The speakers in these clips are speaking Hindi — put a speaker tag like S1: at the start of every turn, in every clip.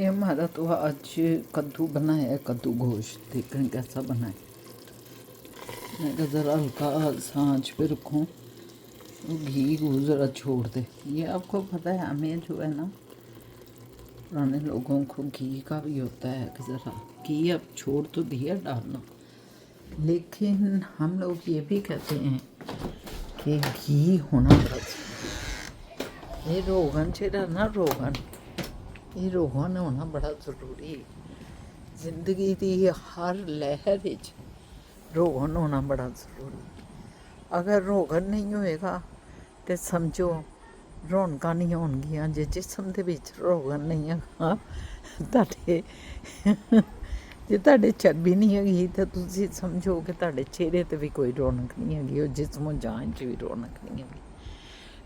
S1: ये हमारा तो आज कद्दू बना है, कद्दू गोश्त। देखें कैसा बना है। मैं कहा ज़रा हल्का सांच पे रखूँ तो घी को ज़रा छोड़ दे। ये आपको पता है, हमें जो है ना, पुराने लोगों को घी का भी होता है कि ज़रा घी अब छोड़ तो दिया डालना, लेकिन हम लोग ये भी कहते हैं कि घी होना बस। ये रोगन चेहरा ना, ये रोगन होना बड़ा ज़रूरी है। जिंदगी की हर लहर विच रोगन होना बड़ा ज़रूरी। अगर रोगन नहीं होएगा तो समझो रौनक नहीं होणगियां। जे जिसम दे विच रोगन नहीं है ताडे जे ताडे चर्बी नहीं हैगी तो तुसीं समझो कि ताडे चेहरे ते भी कोई रौनक नहीं हैगी और जिस्मो जान च भी रौनक नहीं हैगी।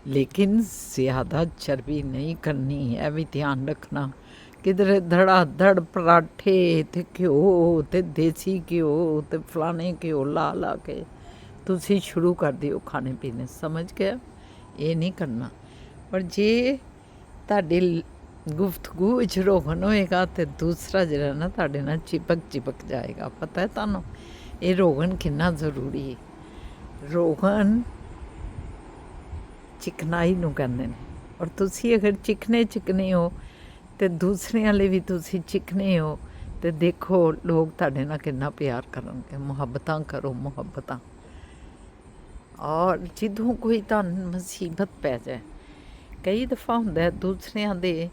S1: लेकिन ज़्यादा चर्बी नहीं करनी है, भी ध्यान रखना। किधर धड़ाधड़ पराठे ते घ्यो ते देसी घ्यो ते फलाने घ्यो ला ला के तुसी शुरू कर दिओ खाने पीने, समझ गया? ये नहीं करना। पर जे ताडे गुफ्तगू विच रोगन होएगा तो दूसरा जरा ना ताडे नाल चिपक जाएगा। पता है तुहानू ये रोगन कितना ज़रूरी है। रोगन चिकनाई नूं कहंदे ने, और तुसी अगर चिकने हो तो दूसरे वाले भी तुसी चिकने हो तो देखो लोग तुहाडे नाल कितना प्यार करनगे। मुहब्बतां करो, मुहब्बतां। और जिदों कोई तुहानू मुसीबत पै जाए, कई दफ़ा हुंदा है दूसरिਆਂ ਦੇ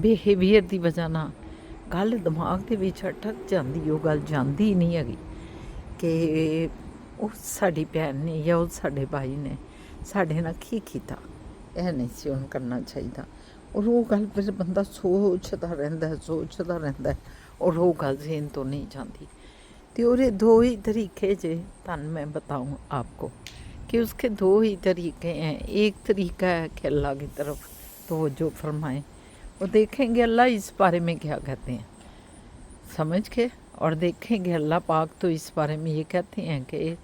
S1: बिहेवियर की वजह नाल गल दिमाग दे विच अटक जाती, वो गल जाती ही नहीं हैगी कि वो साडी भैन ने या वो साडे भाई ने साढ़े नाल की कीता। यह नहीं सी हुण करना चाहिए। और वो गल फिर बंदा सोचता रहिंदा है और वो गल ज़हन तो नहीं जाती। तो और दो ही तरीके जे तुहानू मैं बताऊँ आपको कि उसके दो ही तरीके हैं। एक तरीका है कि अल्लाह की तरफ तवज्जो फरमाएं और देखेंगे अल्लाह इस बारे में क्या कहते हैं, समझ के। और देखेंगे अल्लाह पाक तो इस बारे में ये कहते हैं कि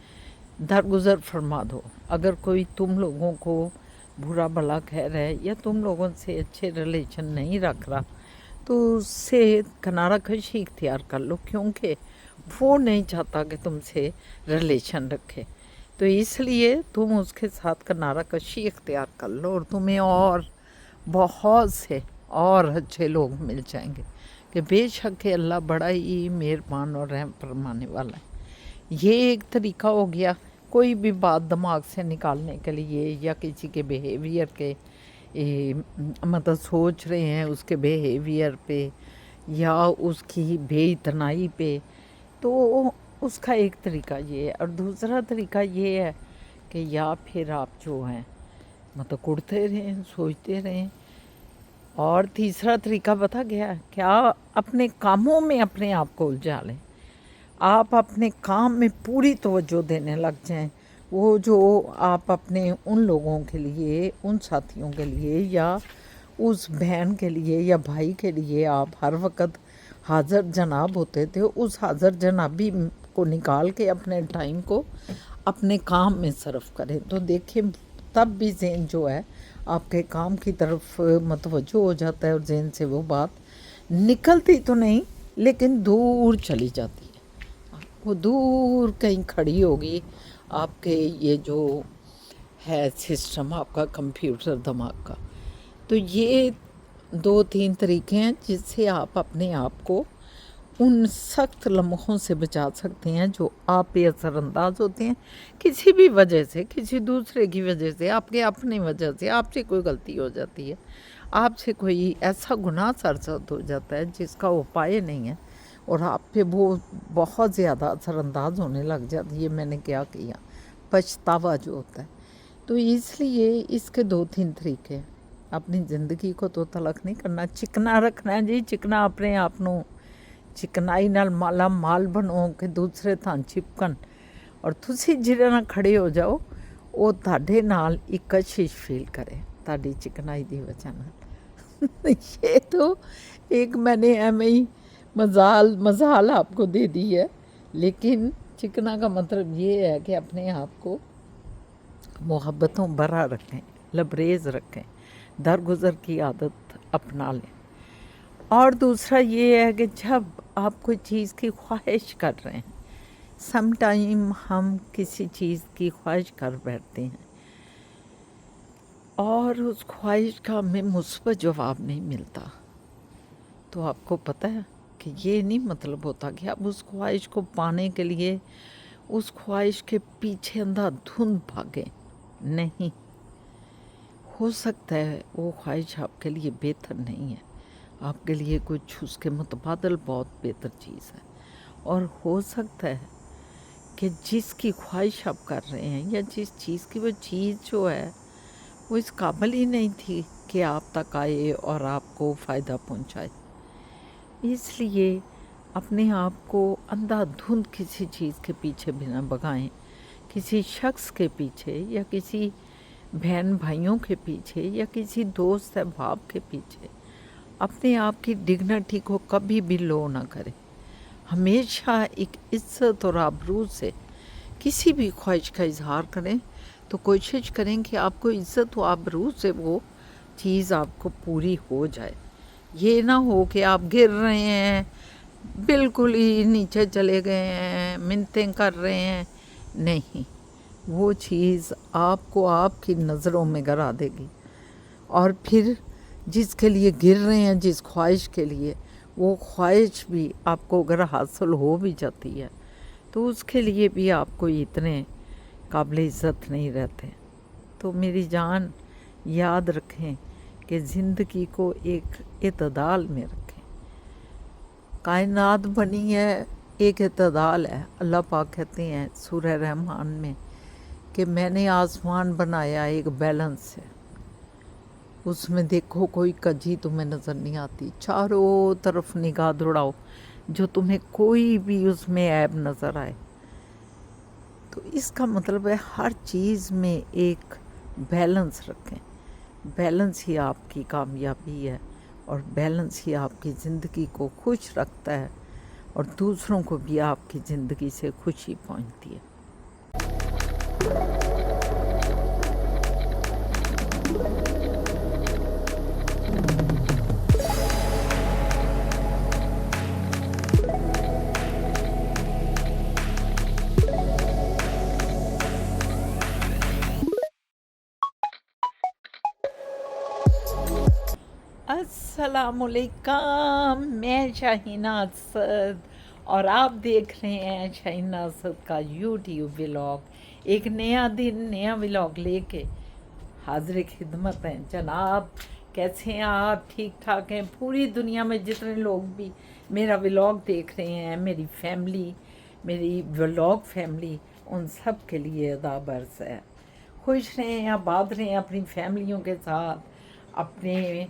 S1: दरगुज़र फरमा दो। अगर कोई तुम लोगों को बुरा भला कह रहा है या तुम लोगों से अच्छे रिलेशन नहीं रख रहा तो उससे किनारा कशी इख्तियार कर लो, क्योंकि वो नहीं चाहता कि तुमसे रिलेशन रखे। तो इसलिए तुम उसके साथ किनारा कशी इख्तियार कर लो और तुम्हें और बहुत से और अच्छे लोग मिल जाएंगे कि बेशक अल्लाह बड़ा ही मेहरबान और रहम फरमाने वाला है। ये एक तरीका हो गया कोई भी बात दिमाग से निकालने के लिए, या किसी के बिहेवियर के मतलब सोच रहे हैं उसके बिहेवियर पे या उसकी बेइतनाई पे, तो उसका एक तरीका ये है। और दूसरा तरीका ये है कि या फिर आप जो हैं मतलब कुड़ते रहें, सोचते रहें। और तीसरा तरीका पता गया क्या, अपने कामों में अपने आप को उलझा लें। आप अपने काम में पूरी तवज्जो देने लग जाएं। वो जो आप अपने उन लोगों के लिए, उन साथियों के लिए या उस बहन के लिए या भाई के लिए आप हर वक्त हाज़र जनाब होते थे, उस हाज़र जनाबी को निकाल के अपने टाइम को अपने काम में सर्फ करें। तो देखिए तब भी ज़हन जो है आपके काम की तरफ मतवज्जो हो जाता है और ज़हन से वो बात निकलती तो नहीं लेकिन दूर चली जाती है। वो दूर कहीं खड़ी होगी। आपके ये जो है सिस्टम आपका कंप्यूटर दिमाग का। तो ये 2-3 तरीके हैं जिससे आप अपने आप को उन सख्त लम्हों से बचा सकते हैं जो आप पे असरअंदाज होते हैं किसी भी वजह से, किसी दूसरे की वजह से, आपके अपनी वजह से। आपसे कोई गलती हो जाती है, आपसे कोई ऐसा गुनाह सरज़द हो जाता है जिसका उपाय नहीं है और आप पे वो बहुत ज़्यादा असरअंदाज होने लग जाती है, मैंने क्या किया, पछतावा जो होता है। तो इसलिए इसके 2-3 तरीके हैं। अपनी ज़िंदगी को तो तलक नहीं करना, चिकना रखना है जी। चिकना अपने आप नूं चिकनाई नाल माला माल बनो कि दूसरे थां चिपकन और तुसी जिहदे नाल खड़े हो जाओ वो तुहाडे नाल एक कशिश फील करे तुहाडी चिकनाई दी वजह नाल। ये तो एक मैंने एवें ही मजाल आपको दे दी है, लेकिन चिकना का मतलब ये है कि अपने आप को मोहब्बतों भरा रखें, लबरेज़ रखें, दरगुज़र की आदत अपना लें। और दूसरा ये है कि जब आप कोई चीज़ की ख्वाहिश कर रहे हैं, सम टाइम हम किसी चीज़ की ख्वाहिश कर बैठते हैं और उस ख्वाहिश का हमें मुस्बत जवाब नहीं मिलता, तो आपको पता है कि ये नहीं मतलब होता कि आप उस ख्वाहिश को पाने के लिए उस ख्वाहिश के पीछे अंधाधुंध भागें। नहीं, हो सकता है वो ख्वाहिश आपके लिए बेहतर नहीं है, आपके लिए कुछ उसके मुतबादल बहुत बेहतर चीज़ है। और हो सकता है कि जिसकी ख्वाहिश आप कर रहे हैं या जिस चीज़ की वो चीज़ जो है वो इस काबिल ही नहीं थी कि आप तक आए और आपको फ़ायदा पहुंचाए। इसलिए अपने आप को अंधाधुंध किसी चीज़ के पीछे भी ना भगाएं, किसी शख्स के पीछे या किसी बहन भाइयों के पीछे या किसी दोस्त अहबाब के पीछे अपने आप की डिग्निटी को कभी भी लो ना करें। हमेशा एक इज्जत और आबरू से किसी भी ख्वाहिश का इजहार करें, तो कोशिश करें कि आपको इज्जत व आबरू से वो चीज़ आपको पूरी हो जाए। ये ना हो कि आप गिर रहे हैं, बिल्कुल ही नीचे चले गए हैं, मिन्नतें कर रहे हैं। नहीं, वो चीज़ आपको आपकी नज़रों में गिरा देगी और फिर जिसके लिए गिर रहे हैं, जिस ख्वाहिश के लिए, वो ख्वाहिश भी आपको अगर हासिल हो भी जाती है तो उसके लिए भी आपको इतने काबिल इज़्ज़त नहीं रहते। तो मेरी जान, याद रखें कि ज़िंदगी को एक इत्तदाल में रखें। कायनात बनी है एक इत्तदाल है। अल्लाह पाक कहते हैं सूरह रहमान में कि मैंने आसमान बनाया एक बैलेंस है, उसमें देखो कोई कजी तुम्हें नज़र नहीं आती, चारों तरफ निगाह दौड़ाओ जो तुम्हें कोई भी उसमें ऐब नज़र आए। तो इसका मतलब है हर चीज़ में एक बैलेंस रखें। बैलेंस ही आपकी कामयाबी है और बैलेंस ही आपकी ज़िंदगी को खुश रखता है और दूसरों को भी आपकी ज़िंदगी से खुशी पहुंचती है। अस्सलामुअलैकुम, मैं शाहीना असद और आप देख रहे हैं शाहीना असद का यूट्यूब व्लॉग। एक नया दिन नया व्लॉग लेके हाजिर खिदमत हैं जनाब। कैसे हैं आप? ठीक ठाक हैं? पूरी दुनिया में जितने लोग भी मेरा व्लॉग देख रहे हैं, मेरी फैमिली, मेरी व्लॉग फैमिली, उन सब के लिए अदाब अर्ज़ है। खुश रहें, आबाद रहें अपनी फैमिलियों के साथ, अपने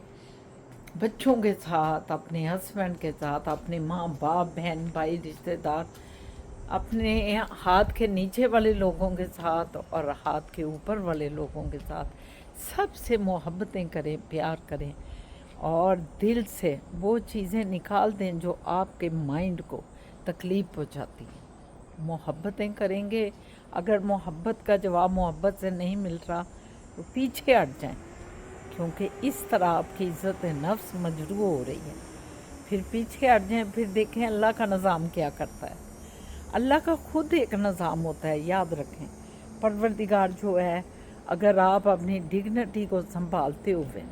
S1: बच्चों के साथ, अपने हस्बैंड के साथ, अपने माँ बाप, बहन भाई, रिश्तेदार, अपने हाथ के नीचे वाले लोगों के साथ और हाथ के ऊपर वाले लोगों के साथ सबसे मोहब्बतें करें, प्यार करें और दिल से वो चीज़ें निकाल दें जो आपके माइंड को तकलीफ़ पहुँचाती हैं। मोहब्बतें करेंगे, अगर मोहब्बत का जवाब मोहब्बत से नहीं मिल रहा तो पीछे हट जाएं, क्योंकि इस तरह आपकी इज़्ज़त नफ्स मजरूह हो रही है। फिर पीछे हट जाएं, फिर देखें अल्लाह का निज़ाम क्या करता है। अल्लाह का खुद एक निज़ाम होता है, याद रखें। परवरदिगार जो है, अगर आप अपनी डिग्निटी को संभालते हुए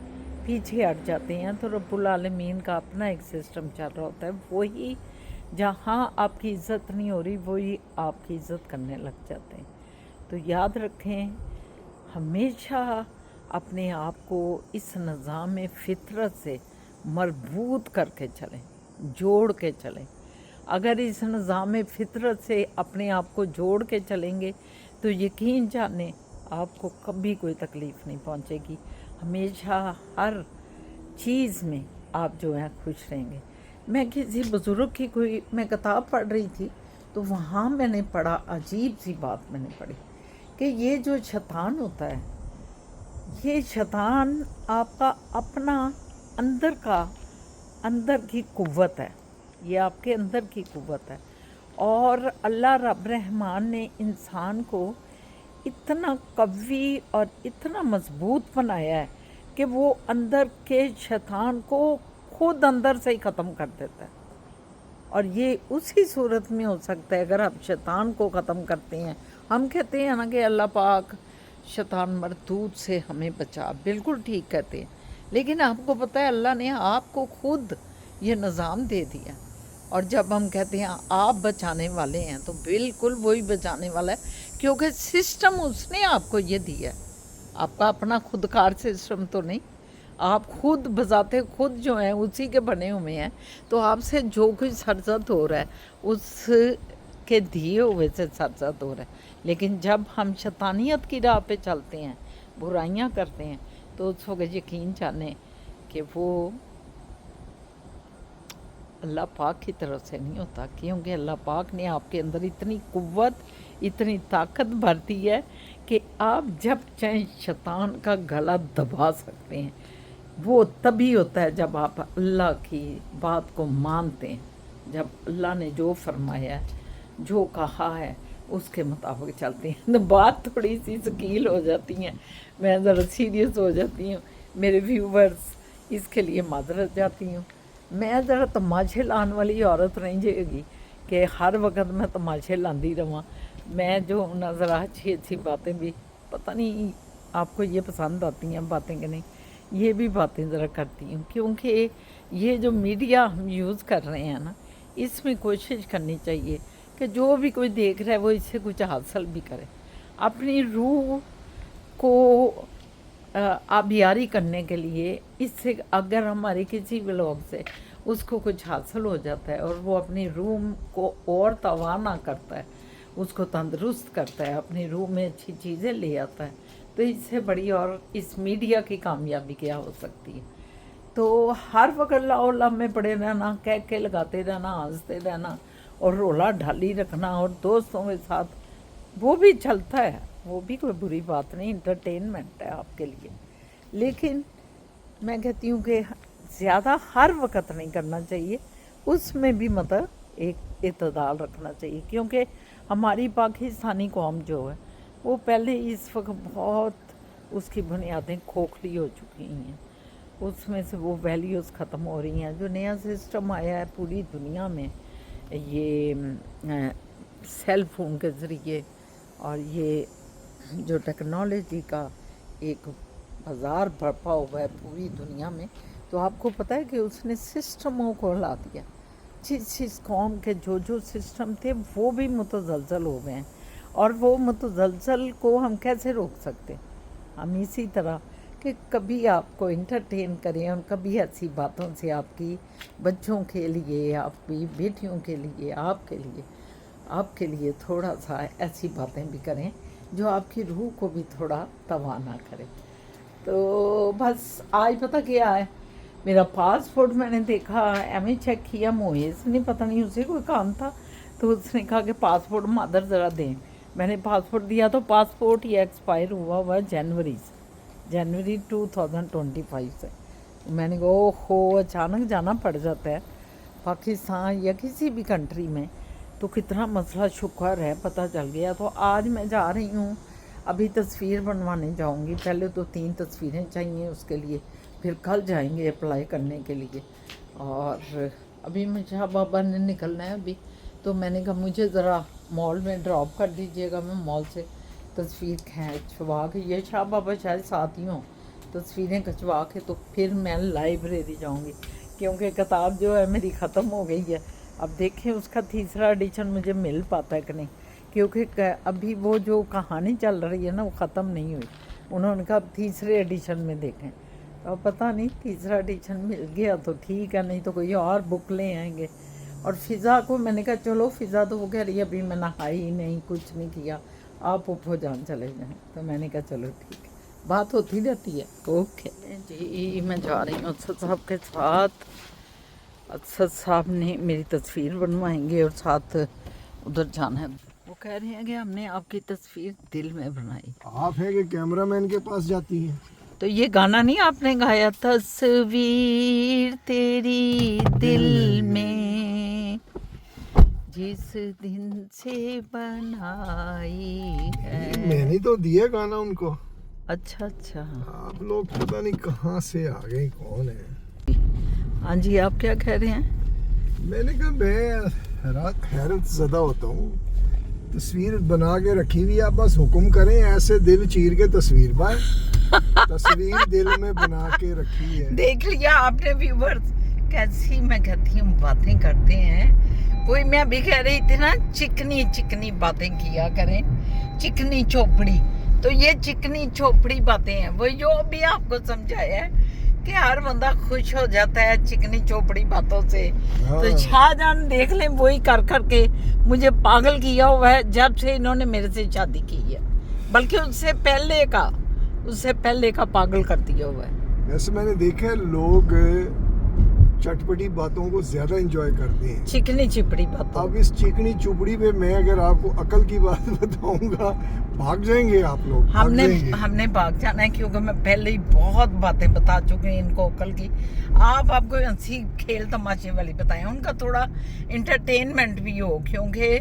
S1: पीछे हट जाते हैं तो रब्बुल आलमीन का अपना एक सिस्टम चल रहा होता है। वही जहाँ आपकी इज़्ज़त नहीं हो रही वही आपकी इज़्ज़त करने लग जाते हैं। तो याद रखें, हमेशा अपने आप को इस निज़ाम फितरत से मरबूत करके चलें, जोड़ के चलें। अगर इस निज़ाम फितरत से अपने आप को जोड़ के चलेंगे तो यकीन जाने आपको कभी कोई तकलीफ़ नहीं पहुंचेगी। हमेशा हर चीज़ में आप जो है खुश रहेंगे। मैं किसी बुज़ुर्ग की कोई मैं किताब पढ़ रही थी तो वहाँ मैंने पढ़ा, अजीब सी बात मैंने पढ़ी कि ये जो शैतान होता है, ये शैतान आपका अपना अंदर की कुव्वत है, ये आपके अंदर की कुव्वत है। और अल्लाह रब रहमान ने इंसान को इतना कवी और इतना मजबूत बनाया है कि वो अंदर के शैतान को खुद अंदर से ही ख़त्म कर देता है। और ये उसी सूरत में हो सकता है अगर आप शैतान को ख़त्म करते हैं। हम कहते हैं ना कि अल्लाह पाक शैतान मरदूद से हमें बचा, बिल्कुल ठीक कहते हैं, लेकिन आपको पता है अल्लाह ने आपको खुद ये निज़ाम दे दिया। और जब हम कहते हैं आप बचाने वाले हैं तो बिल्कुल वही बचाने वाला है, क्योंकि सिस्टम उसने आपको ये दिया है। आपका अपना खुदकार सिस्टम तो नहीं, आप खुद बजाते खुद जो हैं उसी के बने हुए हैं। तो आपसे जो कुछ सरजद हो रहा है उसके दिए हुए से सरजद हो रहा है। लेकिन जब हम शैतानियत की राह पे चलते हैं, बुराइयां करते हैं, तो उस वक्त यकीन जाने कि वो अल्लाह पाक की तरफ से नहीं होता, क्योंकि अल्लाह पाक ने आपके अंदर इतनी कुव्वत, इतनी ताकत भर दी है कि आप जब चाहे शैतान का गला दबा सकते हैं। वो तभी होता है जब आप अल्लाह की बात को मानते हैं, जब अल्लाह ने जो फरमाया है, जो कहा है, उसके मुताबिक चलते हैं। तो बात थोड़ी सी शकील हो जाती है, मैं ज़रा सीरियस हो जाती हूँ, मेरे व्यूवर्स इसके लिए माजरत जाती हूँ। मैं ज़रा तमाशे लाने वाली औरत नहीं जेगी कि हर वक्त मैं तमाशे लाती रहा। मैं जो ना ज़रा अच्छी अच्छी बातें भी, पता नहीं आपको ये पसंद आती हैं बातें कि नहीं, ये भी बातें ज़रा करती हूँ, क्योंकि ये जो मीडिया हम यूज़ कर रहे हैं ना, इसमें कोशिश करनी चाहिए कि जो भी कोई देख रहा है वो इससे कुछ हासिल भी करे। अपनी रूह को आबियारी करने के लिए इससे अगर हमारे किसी व्लॉग से उसको कुछ हासिल हो जाता है और वो अपनी रूह को और तवाना करता है, उसको तंदुरुस्त करता है, अपनी रूह में अच्छी चीज़ें ले आता है, तो इससे बड़ी और इस मीडिया की कामयाबी क्या हो सकती है। तो हर वक्त अल्लाह में पड़े रहना, कह के लगाते रहना, हंसते रहना और रोला ढाली रखना और दोस्तों के साथ, वो भी चलता है, वो भी कोई बुरी बात नहीं, इंटरटेनमेंट है आपके लिए। लेकिन मैं कहती हूँ कि ज़्यादा हर वक्त नहीं करना चाहिए, उसमें भी मतलब एक इतदाल रखना चाहिए, क्योंकि हमारी पाकिस्तानी कौम जो है वो पहले इस वक्त बहुत उसकी बुनियादें खोखली हो चुकी हैं, उसमें से वो वैल्यूज़ ख़त्म हो रही हैं। जो नया सिस्टम आया है पूरी दुनिया में, ये सेल फ़ोन के ज़रिए और ये जो टेक्नोलॉजी का एक बाज़ार बरपा हुआ है पूरी दुनिया में, तो आपको पता है कि उसने सिस्टमों को हिला दिया। जिस कौम के जो जो सिस्टम थे वो भी मुतज़लज़ल हो गए हैं, और वो मुतज़लज़ल को हम कैसे रोक सकते? हम इसी तरह कि कभी आपको इंटरटेन करें और कभी ऐसी बातों से आपकी बच्चों के लिए, आपकी बेटियों के लिए, आपके लिए थोड़ा सा ऐसी बातें भी करें जो आपकी रूह को भी थोड़ा तवाना करे। तो बस आज पता क्या है, मेरा पासपोर्ट मैंने देखा, एम चेक किया, मोइस ने पता नहीं उसे कोई काम था, तो उसने कहा कि पासपोर्ट मादर ज़रा दें। मैंने पासपोर्ट दिया तो पासपोर्ट ये एक्सपायर हुआ जनवरी 2025 से। मैंने कहा ओहो, अचानक जाना पड़ जाता है पाकिस्तान या किसी भी कंट्री में, तो कितना मसला शुक्र है पता चल गया। तो आज मैं जा रही हूँ, अभी तस्वीर बनवाने जाऊँगी, पहले तो 3 तस्वीरें चाहिए उसके लिए, फिर कल जाएंगे अप्लाई करने के लिए। और अभी मुझे शाह बाबा ने निकलना है अभी, तो मैंने कहा मुझे ज़रा मॉल में ड्रॉप कर दीजिएगा, मैं मॉल से तस्वीर खिंचवा के, ये शाह बाबा शायद साथ ही हों, तस्वीरें खिंचवा के तो फिर मैं लाइब्रेरी जाऊंगी, क्योंकि किताब जो है मेरी ख़त्म हो गई है। अब देखें उसका तीसरा एडिशन मुझे मिल पाता है कि नहीं, क्योंकि अभी वो जो कहानी चल रही है ना वो ख़त्म नहीं हुई। उन्होंने कहा अब तीसरे एडिशन में देखें, अब पता नहीं तीसरा एडिशन मिल गया तो ठीक है, नहीं तो कोई और बुक ले आएंगे। और फ़िज़ा को मैंने कहा चलो, फ़िज़ा तो वो कह रही है अभी मैं नहाई ही नहीं, कुछ नहीं किया, आप उफो जान चले जाएँ। तो मैंने कहा चलो ठीक है, बात होती रहती है। ओके जी, मैं जा रही हूँ असद साहब के साथ। असद साहब ने मेरी तस्वीर बनवाएंगे और साथ उधर जाना है। वो कह रहे हैं कि हमने आपकी तस्वीर दिल में बनाई।
S2: आप है कि कैमरामैन के पास जाती हैं?
S1: तो ये गाना नहीं आपने गाया, तस्वीर तेरी दिल में जिस दिन से बनाई है।
S2: मैंने तो दिया गाना उनको।
S1: अच्छा,
S2: आप लोग पता नहीं कहाँ से आ गए, कौन है?
S1: हाँ जी, आप क्या कह रहे हैं?
S2: मैंने कहा मैं हैरत ज़दा होता हूँ, तस्वीर बना के रखी हुई है, आप बस हुक्म करें, ऐसे दिल चीर के तस्वीर बाय तस्वीर दिल में बना के रखी है।
S1: देख लिया आपने व्यूवर्स, कैसी मैं कहती हूँ बातें करते हैं। कोई मैं भी कह रही थी ना, चिकनी चिकनी बातें किया करें, चिकनी चोपड़ी। तो ये चिकनी चोपड़ी बातें हैं, वो जो भी आपको समझाया है कि हर बंदा खुश हो जाता है चिकनी चोपड़ी बातों से।
S2: हाँ।
S1: तो शाहजहां देख लें, वही कर करके मुझे पागल किया हुआ है जब से इन्होंने मेरे से शादी की है, बल्कि उससे पहले का पागल कर दिया हुआ है।
S2: वैसे मैंने देखा है लोग चटपटी बातों को ज्यादा एंजॉय करते हैं।
S1: चिकनी चिपड़ी बातों।
S2: अब इस चिकनी चुपड़ी पे मैं अगर आपको अकल की बात बताऊंगा, भाग जाएंगे आप लोग, भाग जाएंगे।
S1: हमने भाग जाना है, क्योंकि मैं पहले ही बहुत बातें बता चुकी हूँ इनको अकल की। आप आपको हंसी खेल तमाशे वाली बताएं, उनका थोड़ा इंटरटेनमेंट भी हो, क्योंकि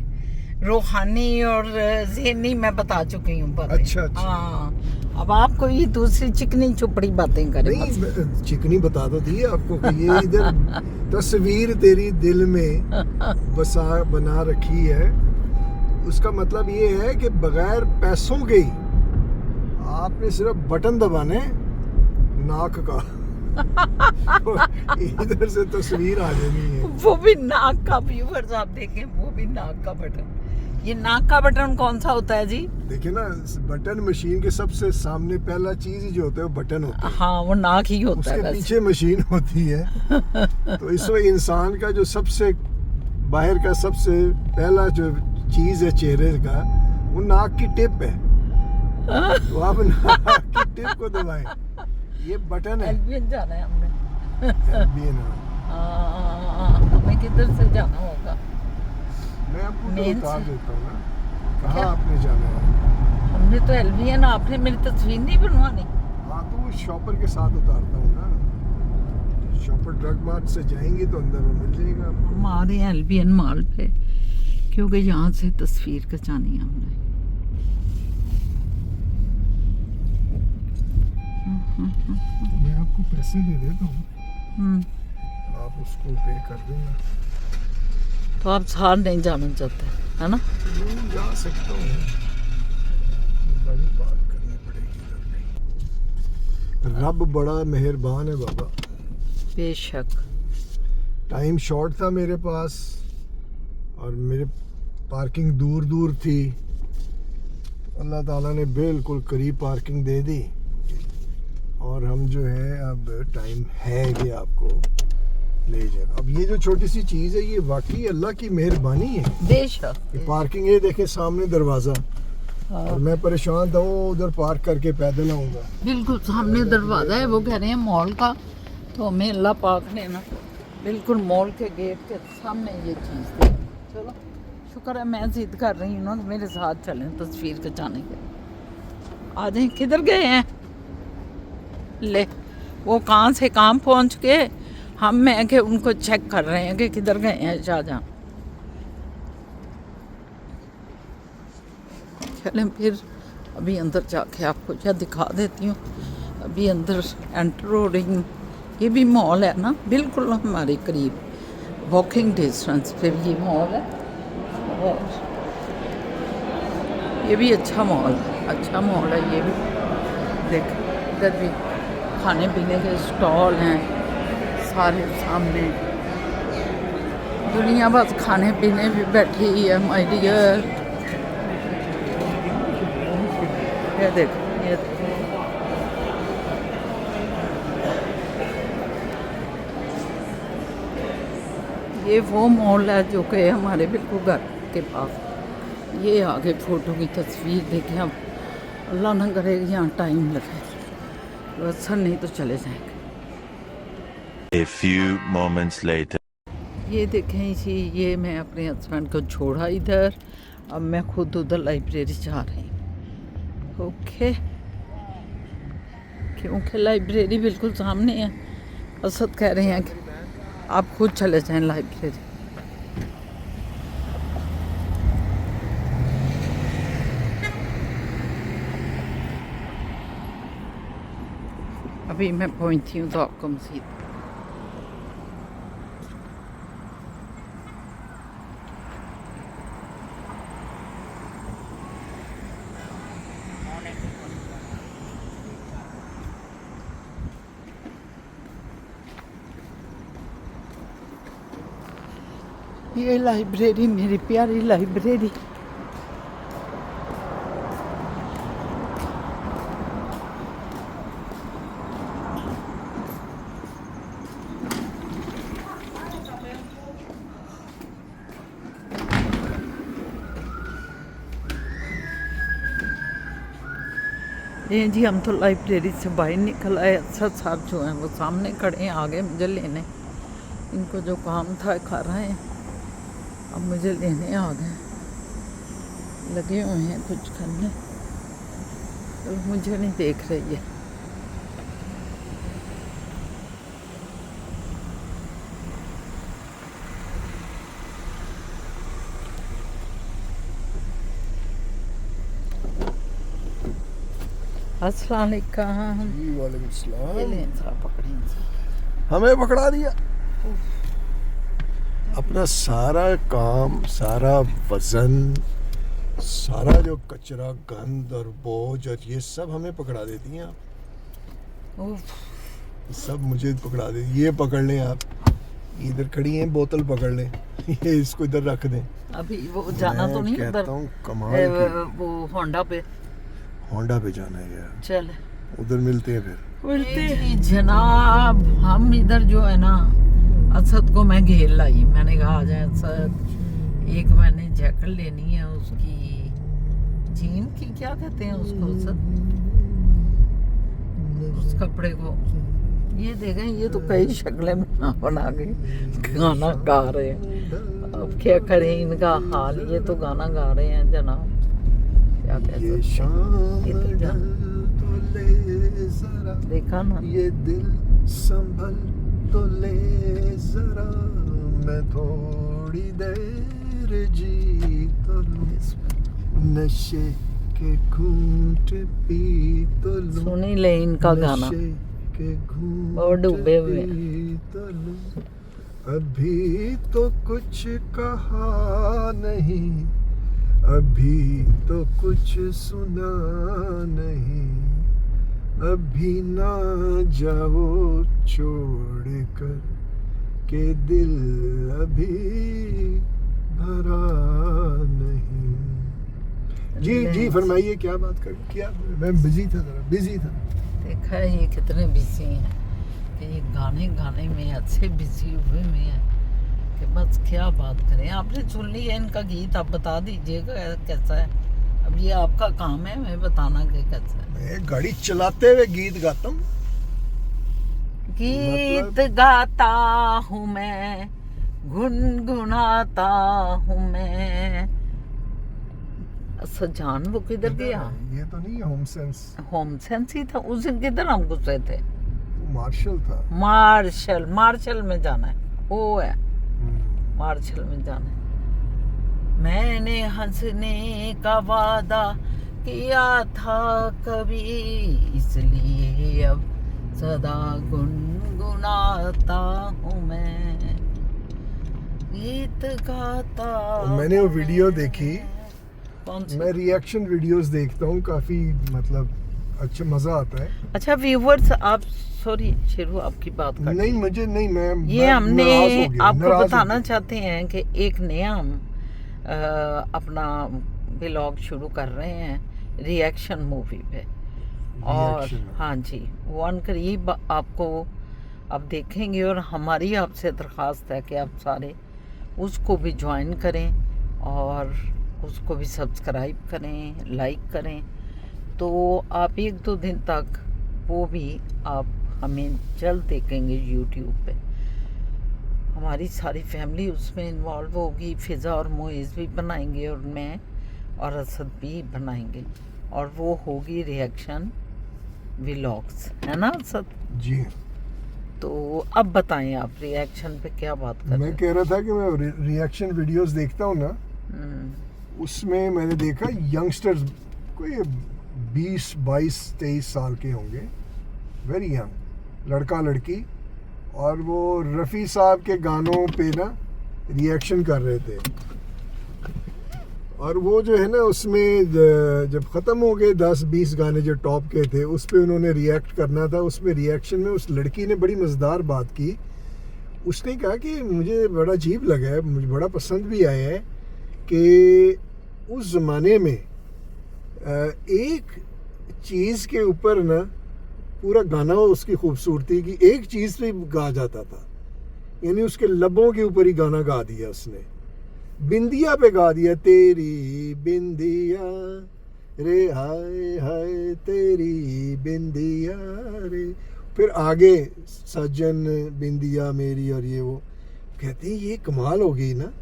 S1: रूहानी और ज़हनी मैं बता चुकी हूँ बातें।
S2: अच्छा।
S1: हाँ, अब आप कोई दूसरी चिकनी चुपड़ी बातें करें।
S2: नहीं, चिकनी बता तो दी आपको कि ये इधर तस्वीर तेरी दिल में बना रखी है। उसका मतलब ये है कि बगैर पैसों के ही आपने सिर्फ बटन दबाने नाक का इधर से तस्वीर आ जानी है।
S1: वो भी नाक का, व्यूअर्स आप देखें, वो भी नाक का बटन। ये नाक का बटन कौन सा होता है जी?
S2: देखिए ना, बटन मशीन के सबसे सामने पहला चीज ही जो होता है वो बटन होता है।
S1: हाँ, वो नाक ही होता है।
S2: उसके पीछे मशीन होती है। तो इसमें इंसान का जो सबसे बाहर का सबसे पहला जो चीज है चेहरे का, वो नाक की टिप है। तो आप नाक की टिप को दबाएं, ये बटन है।
S1: एल्बियन जाना है हमने।
S2: एल्बियन,
S1: हमें किधर से जाना होगा?
S2: मैं आपको तो
S1: मेन
S2: उतार
S1: से-
S2: देता हूँ ना, कहाँ
S1: क्या?
S2: आपने जाना है।
S1: हमने तो एल्बियन, आपने मेरी तस्वीर नहीं बनवानी।
S2: हाँ, तो वो शॉपर के साथ उतारता हूँ ना। शॉपर ड्रग मार्ट से जाएंगे तो अंदर वो मिल जाएगा आपको।
S1: हम आ रहे हैं एल्बियन मॉल पे, क्योंकि यहाँ से तस्वीर खिंचानी है हमने।
S2: मैं आपको पैसे दे देता हूँ,
S1: हम्म,
S2: आप उसको पे कर देना।
S1: तो आप साथ नहीं जाना चाहते है ना?
S2: मैं जा सकता हूँ, गाड़ी पार्क करनी पड़ेगी इधर कहीं। रब बड़ा मेहरबान है बाबा।
S1: बेशक।
S2: टाइम शॉर्ट था मेरे पास और मेरे पार्किंग दूर दूर थी। अल्लाह ताला ने बिल्कुल करीब पार्किंग दे दी और हम जो है अब टाइम है कि आपको ले जाए। अब ये जो छोटी सी चीज़ है, ये वाकई अल्लाह की मेहरबानी है।
S1: बेशक।
S2: ये पार्किंग, ये देखें सामने दरवाज़ा, और मैं परेशान था वो उधर पार्क करके पैदल आऊँगा।
S1: बिल्कुल सामने दरवाज़ा है, वो कह रहे हैं मॉल का, तो हमें अल्लाह पाक ने ना बिल्कुल मॉल के गेट के सामने ये चीज़ दी। चलो शुक्र है, मैं जिद कर रही हूँ ना, मेरे साथ चलें तस्वीर खिंचाने के। आ जाएं। किधर गए हैं? ले, वो कहाँ से कहाँ पहुँच के, हम मैं के उनको चेक कर रहे हैं कि किधर गए हैं शाहजहां। चलें फिर, अभी अंदर जाके आपको क्या दिखा देती हूँ। अभी अंदर एंटर हो रही हूँ। ये भी मॉल है ना, बिल्कुल हमारे करीब, वॉकिंग डिस्टेंस पे ये मॉल है। और ये भी अच्छा मॉल है ये भी। देख, इधर भी खाने पीने के स्टॉल हैं सारे सामने। दुनिया बस खाने पीने भी बैठी ही है माय डियर। ये देख, ये वो मॉल है जो कि हमारे बिल्कुल घर के पास। ये आगे फ़ोटो की तस्वीर देखें। अब अल्लाह ना करे यहाँ टाइम लगे, बस नहीं तो चले जाएंगे।
S3: A few moments later.
S1: ये देखें जी, ये मैं अपने हस्बैंड को छोड़ा इधर, अब मैं खुद उधर लाइब्रेरी जा रही हूँ। ओके, क्योंकि लाइब्रेरी बिल्कुल सामने है। असद कह रहे हैं कि आप खुद चले जाएं लाइब्रेरी। अभी मैं पहुंची हूँ तो आपको मसीद ये लाइब्रेरी, मेरी प्यारी लाइब्रेरी। ये जी हम तो लाइब्रेरी से बाहर निकल आए। अच्छा साहब जो हैं वो सामने खड़े हैं, आगे मुझे लेने। इनको जो काम था खा रहे हैं, अब मुझे लेने आ गए, लगे हुए हैं कुछ करने। तो मुझे नहीं देख रही है। अस्सलाम वालेकुम।
S2: जी वालेकुम सलाम।
S1: ये लें साहब, पकड़ें साहब।
S2: हमें पकड़ा दिया। अपना सारा काम, सारा वजन, सारा जो कचरा, गंद और बोझ और ये सब हमें पकड़ा देती हैं आप।
S1: उफ,
S2: सब मुझे पकड़ा दे। ये पकड़ लें आप, इधर खड़ी हैं, बोतल पकड़ लें। ये इसको इधर रख दें।
S1: अभी वो जाना तो नहीं
S2: कहता
S1: उधर,
S2: हूँ कमाल की।
S1: वो होंडा पे।
S2: होंडा पे जाना है यार,
S1: चल
S2: उधर मिलते हैं फिर।
S1: मिलते हैं जनाब। हम इधर जो है ना, असद को मैं घेर लाई। मैंने कहा आ जाए असद, एक मैंने जैकेट लेनी है उसकी, जीन की क्या कहते हैं उसको असद, उस कपड़े को। ये देखें, ये तो कई शक्लें बना के गाना गा रहे हैं। अब क्या करें इनका हाल, ये तो गाना गा रहे हैं जनाब, क्या कह
S2: ये
S1: सकते हैं।
S2: शाम
S1: इधर जा।
S2: तो ले जरा,
S1: देखा ना,
S2: ये दिल संभल तो ले जरा, मैं थोड़ी देर जी तो लूं, नशे के घूंट पी तो लूं,
S1: सुन ही ले इनका गाना।
S2: नशे के घूंट
S1: और डूबे हुए हैं।
S2: पी तो लूं, अभी तो कुछ कहा नहीं, अभी तो कुछ सुना नहीं, अभी ना जाओ छोड़ कर के दिल अभी भरा नहीं। जी फरमाइए, क्या बात कर, क्या मैं बिजी था, जरा बिजी था।
S1: देखा है ये कितने बिजी हैं, कि ये गाने गाने में अच्छे बिजी हुए में हैं कि बस क्या बात करें। आपने सुन लिया इनका गीत, आप बता दीजिएगा कैसा है। अब ये आपका काम है मैं बताना कि कैसा है।
S2: मैं गाड़ी चलाते हुए गीत गाता हूँ।
S1: गीत गाता हूँ मैं, गुनगुनाता हूँ मैं। सजान वो किधर गया?
S2: ये तो नहीं होम सेंस,
S1: होम सेंस ही था उस दिन। किधर हम घुसे थे?
S2: मार्शल था।
S1: मार्शल में जाना है, वो है मार्शल में जाना है। मैंने हंसने का वादा किया था कभी, इसलिए अब सदा गुनगुनाता हूँ मैं, गीत गाता।
S2: मैंने वो वीडियो देखी।
S1: कौन सी?
S2: मैं रिएक्शन वीडियोस देखता हूँ काफी, मतलब अच्छा मजा आता है।
S1: अच्छा व्यूवर्स, आप सॉरी शेरू आपकी बात कर
S2: नहीं मुझे नहीं, मैं
S1: ये हमने
S2: नाराज हो गया,
S1: आपको
S2: नाराज हो
S1: बताना
S2: गया।
S1: चाहते हैं कि एक नया हम अपना ब्लॉग शुरू कर रहे हैं रिएक्शन मूवी पे। और
S2: Reaction।
S1: हाँ जी, वो अनकरीब आपको अब देखेंगे। और हमारी आपसे दरख्वास्त है कि आप सारे उसको भी ज्वाइन करें और उसको भी सब्सक्राइब करें, लाइक करें। तो आप 1-2 दिन तक वो भी आप हमें जल्द देखेंगे यूट्यूब पे। हमारी सारी फैमिली उसमें इन्वॉल्व होगी। फ़िज़ा और मोइज़ भी बनाएंगे और मैं और असद भी बनाएंगे, और वो होगी रिएक्शन व्लॉग्स, है ना असद?
S2: जी
S1: तो अब बताएं आप रिएक्शन पे क्या बात कर रहे
S2: मैं
S1: हैं?
S2: कह रहा था कि मैं रिएक्शन वीडियोस देखता हूँ ना,
S1: हम्म,
S2: उसमें मैंने देखा यंगस्टर्स, कोई 20-22-23 साल के होंगे, वेरी यंग लड़का लड़की, और वो रफ़ी साहब के गानों पे ना रिएक्शन कर रहे थे। और वो जो है ना उसमें जब ख़त्म हो गए 10-20 गाने जो टॉप के थे, उस पे उन्होंने रिएक्ट करना था। उसमें रिएक्शन में उस लड़की ने बड़ी मज़ेदार बात की। उसने कहा कि मुझे बड़ा अजीब लगा है, मुझे बड़ा पसंद भी आया है कि उस ज़माने में एक चीज़ के ऊपर ना पूरा गाना उसकी खूबसूरती की एक चीज़ पे गा जाता था, यानी उसके लबों के ऊपर ही गाना गा दिया उसने, बिंदिया पे गा दिया, तेरी बिंदिया रे हाय हाय तेरी बिंदिया रे, फिर आगे सज्जन बिंदिया मेरी और ये वो, कहते हैं ये कमाल हो गई ना।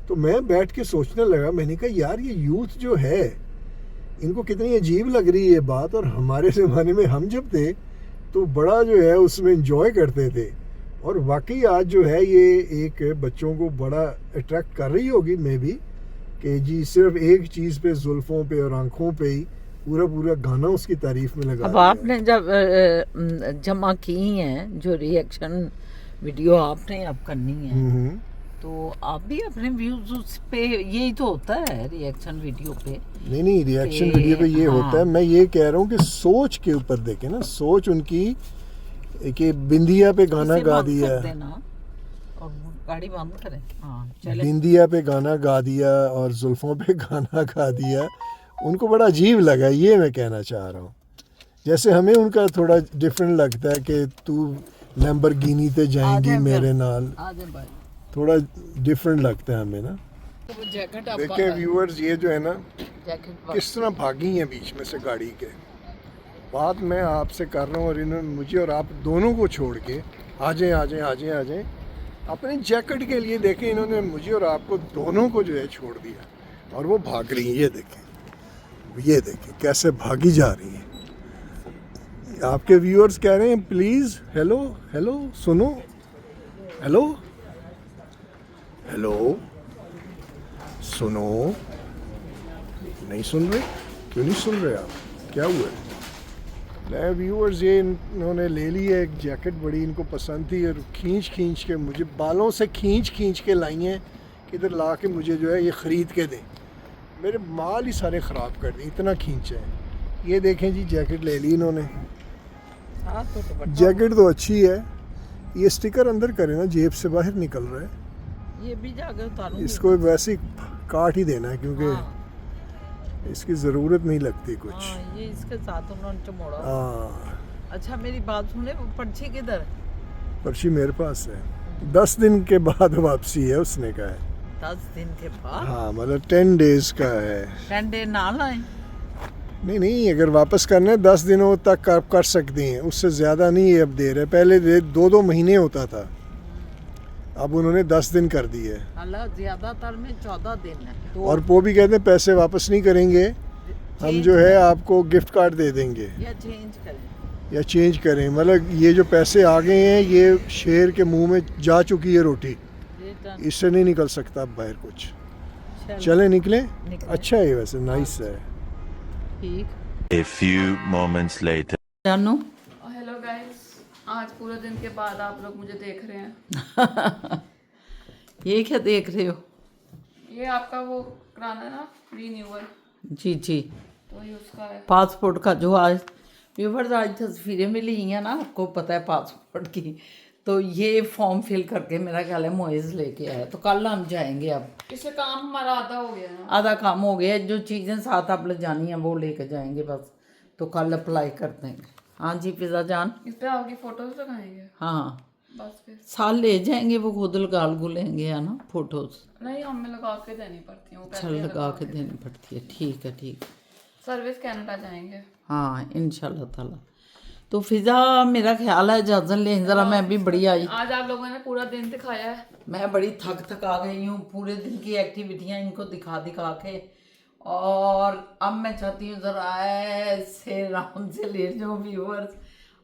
S2: तो मैं बैठ के सोचने लगा, मैंने कहा यार ये यूथ जो है इनको कितनी अजीब लग रही है बात, और हमारे ज़माने में हम जब थे तो बड़ा जो है उसमें इंजॉय करते थे, और वाकई आज जो है ये एक बच्चों को बड़ा अट्रैक्ट कर रही होगी मे बी, कि जी सिर्फ एक चीज़ पे, जुल्फ़ों पे और आंखों पे ही पूरा पूरा गाना उसकी तारीफ में लगा
S1: अब
S2: दिया है।
S1: आपने जब जमा की हैं जो रिएक्शन वीडियो आपने अब करनी है, तो आप भी अपने व्यूज उस पे, यही तो होता है रिएक्शन वीडियो पे।
S2: नहीं रिएक्शन
S1: कि-
S2: वीडियो पे ये
S1: हाँ।
S2: होता है, मैं ये कह रहा हूँ कि सोच के ऊपर देखें ना, सोच उनकी कि बिंदिया पे गाना
S1: इसे
S2: गा
S1: बंद
S2: दिया,
S1: कर देना और गाड़ी बंद करें। हाँ चले।
S2: बिंदिया पे गाना गा दिया और जुल्फ़ों पे गाना गा दिया, उनको बड़ा अजीब लगा, ये मैं कहना चाह रहा हूँ। जैसे हमें उनका थोड़ा डिफरेंट लगता है कि तू लैम्बोर्गिनी ते जाएंगी
S1: आजा
S2: मेरे
S1: फिर।
S2: नाल,
S1: आजा भाई,
S2: थोड़ा डिफरेंट लगता है हमें ना।
S1: तो वो जैकेट आप
S2: देखें व्यूअर्स, ये जो है ना
S1: जैकेट
S2: किस तरह भागी हैं बीच में से गाड़ी के। बात मैं आपसे कर रहा हूँ और इन्होंने मुझे और आप दोनों को छोड़ के आ जाएं आ जाएं आ जाएं आ जाएं अपनी जैकेट के लिए, देखें इन्होंने मुझे और आपको दोनों को जो है छोड़ दिया और वो भाग रही हैं। ये देखें कैसे भागी जा रही हैं। आपके व्यूअर्स कह रहे हैं प्लीज़ हेलो हेलो सुनो, हेलो हेलो सुनो, नहीं सुन रहे? क्यों नहीं सुन रहे आप? क्या हुआ है? नए व्यूअर्स, ये इन्होंने ले ली है एक जैकेट, बड़ी इनको पसंद थी और खींच के मुझे बालों से खींच के लाई हैं कि इधर ला के मुझे जो है ये ख़रीद के दें। मेरे माल ही सारे ख़राब कर दिए, इतना खींचा है। ये देखें जी जैकेट ले ली इन्होंने। जैकेट तो अच्छी है, ये स्टिकर अंदर करें ना, जेब से बाहर निकल रहा है।
S1: ये भी जाके उतारूंगी।
S2: इसको वैसे ही काट ही देना है क्योंकि
S1: हाँ,
S2: इसकी ज़रूरत नहीं लगती कुछ।
S1: हाँ, ये इसके साथ उन्होंने चमोड़ा।
S2: हाँ,
S1: अच्छा मेरी बात सुने, वो पर्ची किधर?
S2: पर्ची मेरे पास है, 10 दिन के बाद वापसी है उसने कहा है।
S1: 10 दिन के बाद?
S2: हाँ मतलब 10 डेज का है।
S1: 10 डे ना लाए।
S2: नहीं अगर वापस करना है 10 दिनों तक आप कर सकती हैं, उससे ज़्यादा नहीं ये अब दे रहे। पहले 2 महीने होता था, अब उन्होंने 10 दिन कर दिए।
S1: हालांकि ज्यादातर में 14 दिन है। तो
S2: और वो भी कहते हैं पैसे वापस नहीं करेंगे, हम जो है आपको गिफ्ट कार्ड दे देंगे
S1: या चेंज करें।
S2: या चेंज करें। मतलब ये जो पैसे आ गए हैं ये शेर के मुंह में जा चुकी है रोटी,
S1: रिटर्न।
S2: इससे नहीं निकल सकता अब बाहर कुछ।
S1: चलो,
S2: चले निकले।
S1: निकले।
S2: अच्छा है वैसे, नाइस है।
S1: ठीक।
S3: A few moments later.
S1: जानू
S4: हेलो गाइस, आज पूरे दिन के बाद आप लोग मुझे देख रहे हैं।
S1: ये क्या देख रहे हो?
S4: ये आपका वो कराना ना रीन्यूअल,
S1: जी
S4: तो ये उसका है।
S1: पासपोर्ट का जो आज व्यूवर्स आज तस्वीरें मिली हैं ना, आपको पता है पासपोर्ट की, तो ये फॉर्म फिल करके मेरा ख्याल है मोइज लेके आया, तो कल हम जाएंगे। अब
S4: इससे काम हमारा आधा हो गया ना।
S1: आधा काम हो गया, जो चीज़ें साथ आप ले जानी हैं वो लेके जाएंगे बस, तो कल अप्लाई कर देंगे। हाँ जी फिजा जान।
S4: इस पे आपकी फोटोज लगाएंगे
S1: हाँ
S4: बस फिर?
S1: साल ले जाएंगे, वो खुद लगा गुलेंगे है ना फोटोज।
S4: नहीं, हमें लगा के देनी पड़ती है वो,
S1: अच्छा लगा के देनी पड़ती है। ठीक है ठीक।
S4: सर्विस कनाडा जाएंगे।
S1: हाँ इंशाल्लाह ताला। तो फिजा मेरा ख्याल है इजाज़त ले ज़रा, मैं भी बड़ी आई,
S4: आज आप लोगों ने पूरा दिन दिखाया है।
S1: मैं बड़ी थक आ गई हूँ पूरे दिन की एक्टिविटियाँ इनको दिखा के, और अब मैं चाहती हूँ ज़रा ऐसे आराम से लेट जाऊँ व्यूअर्स,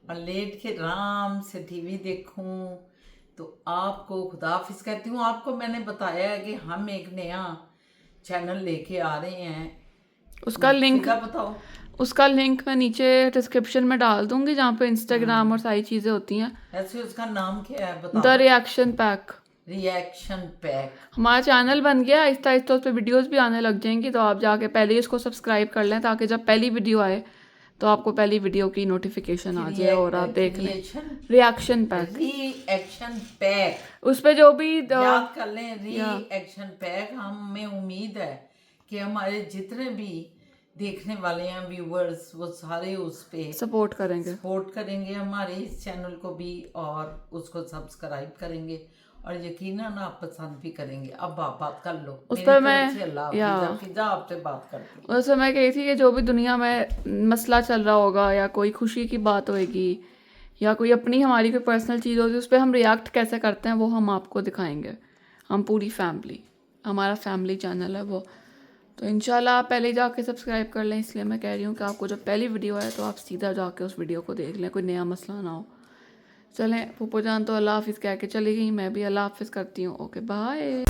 S1: और लेट के आराम से टीवी देखूँ। तो आपको खुदाफिज कहती हूँ। आपको मैंने बताया है कि हम एक नया चैनल लेके आ रहे हैं,
S4: उसका लिंक
S1: फिजा बताओ।
S4: उसका लिंक मैं नीचे डिस्क्रिप्शन में डाल दूंगी, जहाँ पे इंस्टाग्राम और सारी चीज़ें होती हैं।
S1: ऐसे उसका नाम क्या है बताओ?
S4: The reaction pack.
S1: Reaction pack.
S4: हमारा चैनल बन गया, आहिस्ता आहिस्ता उस पर वीडियोज़ भी आने लग जाएंगी, तो आप जाके पहले ही उसको सब्सक्राइब कर लें ताकि जब पहली वीडियो आए तो आपको पहली वीडियो की नोटिफिकेशन आ जाए और आप देख लें रिएक्शन पैक।
S1: रिएक्शन पैक
S4: उस पे जो भी
S1: याद कर लें, रिएक्शन पैक। हमें उम्मीद है कि हमारे जितने भी देखने वाले हैं व्यूअर्स, वो सारे उस पे
S4: सपोर्ट करेंगे
S1: हमारे इस चैनल को भी, और उसको सब्सक्राइब करेंगे, और यकीनन आप पसंद भी करेंगे। अब आप बात कर लो
S4: उस
S1: मेरी
S4: पर
S1: तरफ
S4: मैं
S1: से। अल्लाह फिजा आपसे बात करती हूँ।
S4: उस समय कही थी कि जो भी दुनिया में मसला चल रहा होगा या कोई खुशी की बात होएगी या कोई अपनी हमारी कोई पर्सनल चीज़ होगी, उस पर हम रिएक्ट कैसे करते हैं वो हम आपको दिखाएंगे। हम पूरी फैमिली, हमारा फैमिली चैनल है वो। तो इंशाल्लाह आप पहले जाके सब्सक्राइब कर लें, इसलिए मैं कह रही हूँ कि आपको जब पहली वीडियो आए तो आप सीधा जाके उस वीडियो को देख लें, कोई नया मसला ना हो। चलें, पुप्पो जान तो अल्लाह हाफिज़ कह के चली गई, मैं भी अल्लाह हाफिज़ करती हूँ। Okay bye.